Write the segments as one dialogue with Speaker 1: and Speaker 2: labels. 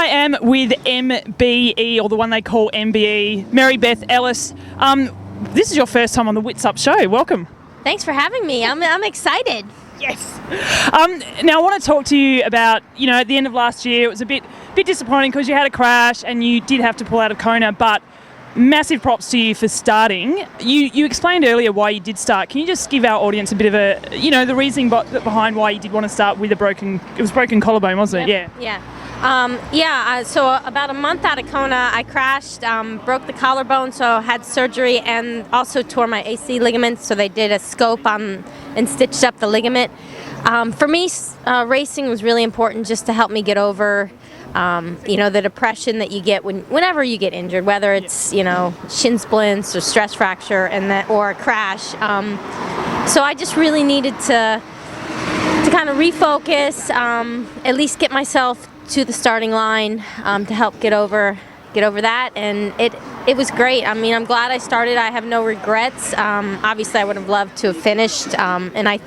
Speaker 1: I am with MBE, or the one they call MBE, Mary Beth Ellis. This is your first time on the Wits Up show. Welcome.
Speaker 2: Thanks for having me. I'm excited.
Speaker 1: Yes. Now I want to talk to you about, at the end of last year, it was a bit disappointing because you had a crash and you did have to pull out of Kona, but massive props to you for starting. You explained earlier why you did start. Can you just give our audience a bit of the reasoning behind why you did want to start with broken collarbone, wasn't it?
Speaker 2: Yeah. So about a month out of Kona, I crashed, broke the collarbone, so had surgery, and also tore my AC ligament. So they did a scope and stitched up the ligament. For me, racing was really important just to help me get over, the depression that you get whenever you get injured, whether it's shin splints or stress fracture or a crash. So I just really needed to kind of refocus, at least get myself to the starting line to help get over that, and it was great. I mean, I'm glad I started. I have no regrets. Obviously, I would have loved to have finished, and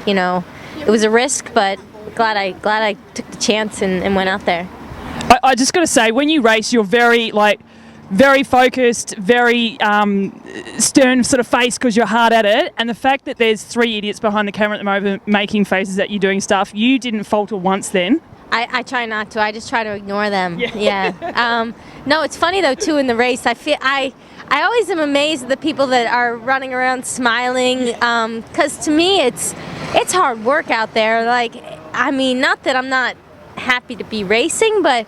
Speaker 2: it was a risk, but glad I took the chance and went out there.
Speaker 1: I just got to say, when you race, you're very focused, very stern sort of face because you're hard at it. And the fact that there's three idiots behind the camera at the moment making faces at you doing stuff, you didn't falter once then.
Speaker 2: I try not to. I just try to ignore them. Yeah. No, it's funny though too in the race. I always am amazed at the people that are running around smiling. Because to me, it's hard work out there. Not that I'm not happy to be racing, but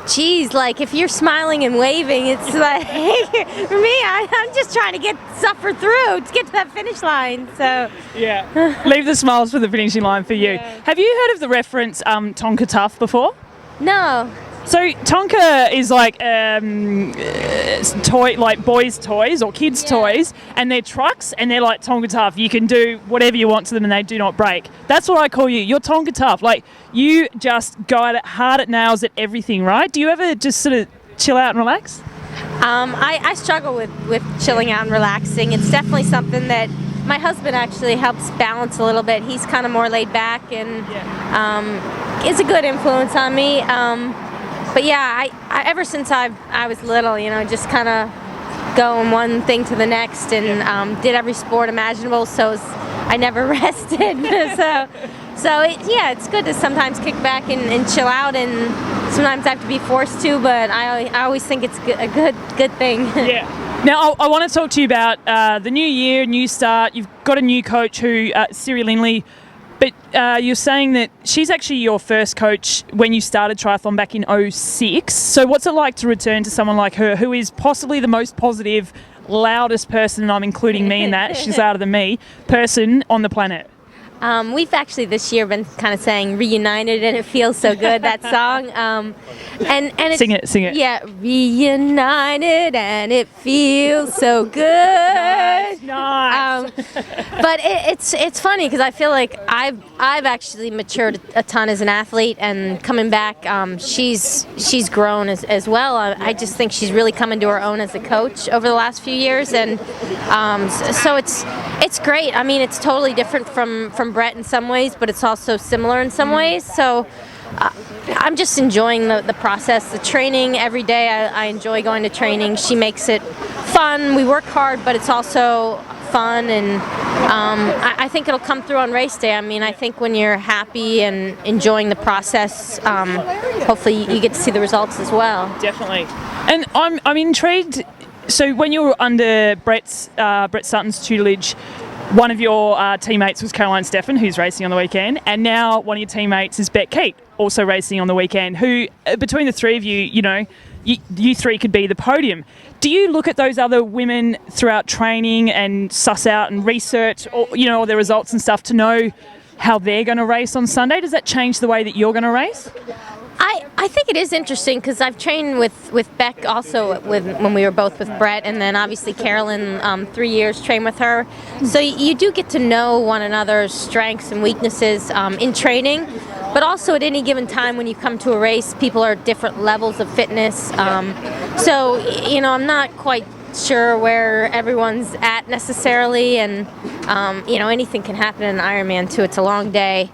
Speaker 2: geez, if you're smiling and waving, it's like, for me, I'm just trying to suffer through to get to that finish line. So
Speaker 1: yeah, leave the smiles for the finishing line for you. Yeah. Have you heard of the reference Tonka Tough before?
Speaker 2: No.
Speaker 1: So Tonka is boys' toys or kids' toys, and they're trucks, and they're like Tonka Tough. You can do whatever you want to them, and they do not break. That's what I call you. You're Tonka Tough. You just go at it hard at nails at everything, right? Do you ever just sort of chill out and relax?
Speaker 2: I struggle with chilling out and relaxing. It's definitely something that my husband actually helps balance a little bit. He's kind of more laid back and is a good influence on me. But yeah, I ever since I was little, just kind of going one thing to the next, and did every sport imaginable. So I never rested. so it's good to sometimes kick back and chill out, and sometimes I have to be forced to. But I always think it's a good thing.
Speaker 1: Yeah. Now I want to talk to you about the new year, new start. You've got a new coach Siri Lindley. But you're saying that she's actually your first coach when you started triathlon back in 2006. So what's it like to return to someone like her, who is possibly the most positive, loudest person, and I'm including me in that, she's louder than me, person on the planet?
Speaker 2: We've actually this year been kind of saying reunited, and it feels so good, that song. And it's,
Speaker 1: sing it.
Speaker 2: Yeah, reunited, and it feels so good.
Speaker 1: Nice.
Speaker 2: But it's funny because I feel like I've actually matured a ton as an athlete, and coming back, she's grown as well. I just think she's really come into her own as a coach over the last few years, and so it's great. I mean, it's totally different from Brett in some ways, but it's also similar in some ways. So I'm just enjoying the process, the training every day. I enjoy going to training. She makes it fun. We work hard, but it's also fun, and I think it'll come through on race day. I mean, I think when you're happy and enjoying the process, hopefully you get to see the results as well.
Speaker 1: Definitely. And I'm intrigued. So when you were under Brett Sutton's tutelage, one of your teammates was Caroline Steffen, who's racing on the weekend, and now one of your teammates is Beck Keat, also racing on the weekend, who, between the three of you, you three could be the podium. Do you look at those other women throughout training and suss out and research all their results and stuff to know how they're going to race on Sunday? Does that change the way that you're going to race?
Speaker 2: I think it is interesting because I've trained with Beck also when we were both with Brett, and then obviously Carolyn, 3 years trained with her. So you do get to know one another's strengths and weaknesses in training, but also at any given time when you come to a race, people are at different levels of fitness. So I'm not quite sure where everyone's at necessarily, and anything can happen in an Ironman too. It's a long day.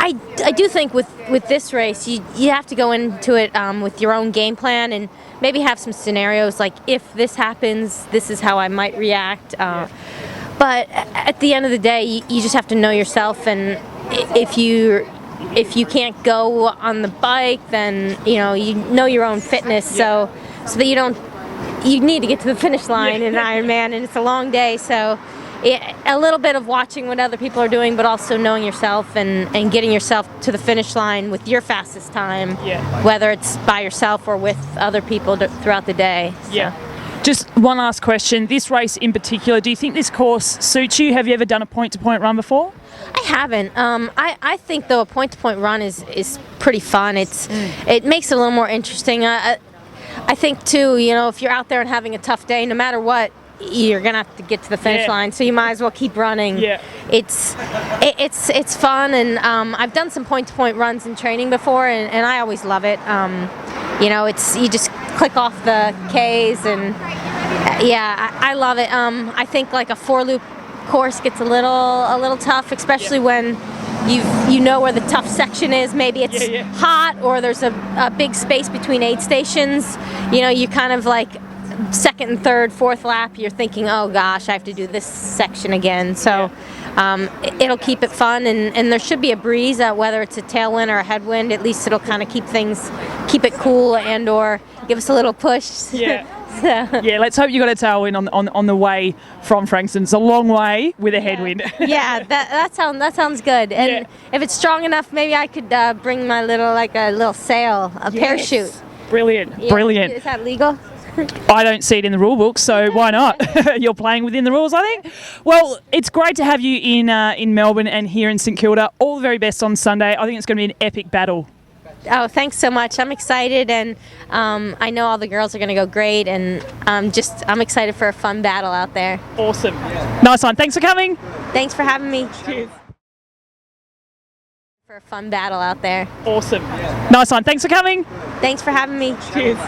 Speaker 2: I do think with this race, you have to go into it with your own game plan and maybe have some scenarios like if this happens, this is how I might react. But at the end of the day, you just have to know yourself, and if you can't go on the bike, then you know your own fitness, so that you need to get to the finish line in Ironman, and it's a long day, so a little bit of watching what other people are doing, but also knowing yourself and getting yourself to the finish line with your fastest time, whether it's by yourself or with other people throughout the day. So.
Speaker 1: Just one last question. This race in particular, do you think this course suits you? Have you ever done a point-to-point run before?
Speaker 2: I haven't. I think though a point-to-point run is pretty fun. It makes it a little more interesting. I think too, if you're out there and having a tough day, no matter what, you're gonna have to get to the finish line, so you might as well keep running. It's fun, and I've done some point-to-point runs in training before, and I always love it. You just click off the K's, and I love it. I think like a 4-loop course gets a little tough, especially when you know where the tough section is. Maybe it's hot, or there's a big space between aid stations. You kind of like second and third, fourth lap, you're thinking, oh gosh, I have to do this section again. So it'll keep it fun, and there should be a breeze, whether it's a tailwind or a headwind. At least it'll kind of keep it cool and or give us a little push. Let's hope you got a tailwind on the way from Frankston. It's a long way with a headwind. that sounds good. And if it's strong enough, maybe I could bring my little sail, a parachute.
Speaker 1: Brilliant.
Speaker 2: Is that legal?
Speaker 1: I don't see it in the rule book, so why not? You're playing within the rules, I think. Well, it's great to have you in Melbourne and here in St Kilda. All the very best on Sunday. I think it's going to be an epic battle.
Speaker 2: Oh, thanks so much. I'm excited, and I know all the girls are going to go great, and I'm excited for a fun battle out there.
Speaker 1: Awesome. Nice one. Thanks for coming.
Speaker 2: Thanks for having me.
Speaker 1: Cheers.
Speaker 2: For a fun battle out there.
Speaker 1: Awesome. Nice one. Thanks for coming.
Speaker 2: Thanks for having me.
Speaker 1: Cheers.